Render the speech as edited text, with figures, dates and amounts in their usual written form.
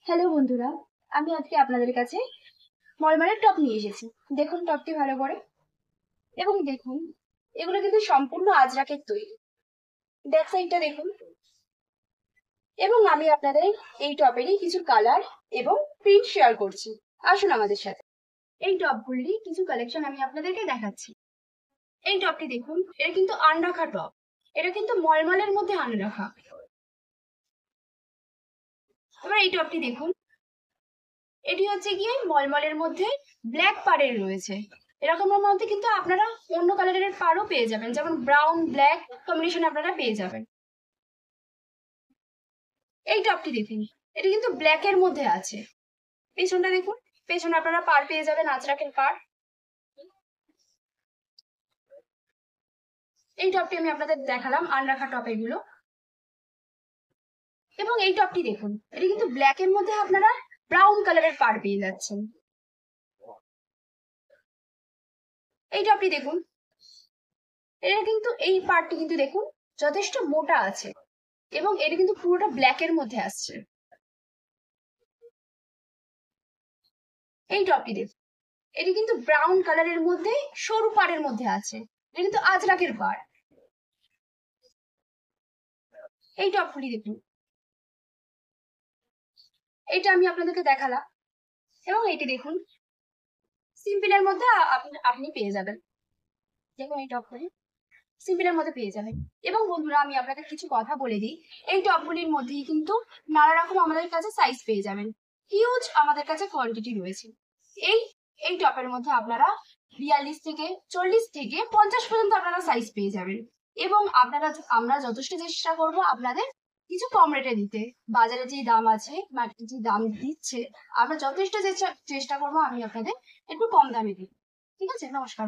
Hello বন্ধুরা, আমি আজকে আপনাদের কাছে মলমলের টপ নিয়ে এসেছি। দেখুন টপটি ভালো করে, এবং দেখুন এগুলো কিন্তু সম্পূর্ণ আজরাকের তৈরি। ব্যাক সাইডটা দেখুন। এবং আমি আপনাদের এই টপেরই কিছু কালার এবং প্রিন্ট শেয়ার করছি। আসুন আমাদের সাথে। এই টপগুলি কিছু কালেকশন আমি আপনাদেরকে দেখাচ্ছি। এই টপটি দেখুন, এটা কিন্তু আনরাখা টপ। এটা কিন্তু মলমলের মধ্যে আনরাখা। এবার এই টপটি দেখুন, এটি হচ্ছে গিয়ে মলমলের মধ্যে ব্ল্যাক পাড়ের রয়েছে। এরকমের মধ্যে কিন্তু আপনারা অন্য কালারের পাড়ও পেয়ে যাবেন, যেমন ব্রাউন ব্ল্যাক কম্বিনেশন আপনারা পেয়ে যাবেন। এই টপটি দেখুন, এটি কিন্তু ব্ল্যাকের মধ্যে আছে। পেছনটা দেখুন, পেছনে আপনারা পাড় পেয়ে যাবেন, আজরাকের পাড়। এই টপটি আমি আপনাদের দেখালাম, আনরাখা টপ এগুলো। এবং এই টপটি দেখুন, এটি কিন্তু ব্ল্যাকের মধ্যে আপনারা ব্রাউন কালারের পাড় পেয়ে যাচ্ছেন। এই টপটি দেখুন, এটা কিন্তু এই পার্টটি কিন্তু দেখুন যথেষ্ট মোটা আছে, এবং এটা কিন্তু পুরোটা ব্ল্যাকের মধ্যে আসছে। এই টপটি দেখুন, এটি কিন্তু ব্রাউন কালারের মধ্যে সরু পাড়ের মধ্যে আছে। এটা কিন্তু আজরাকের পাড়। এই টপগুলি দেখুন, এইটা আমি আপনাদেরকে দেখালাম। এবং এইটি দেখুন, সিম্পলের মধ্যে আপনি পেয়ে যাবেন। দেখুন এই টপগুলি সিম্পলের মধ্যে পেয়ে যাবেন। এবং বন্ধুরা, আমি আপনাদের কিছু কথা বলে দিই। এই টপগুলির মধ্যেই কিন্তু নানা রকম আমাদের কাছে সাইজ পেয়ে যাবেন। হিউজ আমাদের কাছে কোয়ান্টিটি রয়েছে। এই এই টপের মধ্যে আপনারা 42 থেকে 40 থেকে 50 পর্যন্ত আপনারা সাইজ পেয়ে যাবেন। এবং আমরা যথেষ্ট চেষ্টা করব আপনাদের কিছু কম রেটে দিতে। বাজারে যে দাম আছে, মার্কেটে যে দাম দিচ্ছে, আমরা যথেষ্ট চেষ্টা করবো আমি আপনাদের একটু কম দামে দিই। ঠিক আছে, নমস্কার।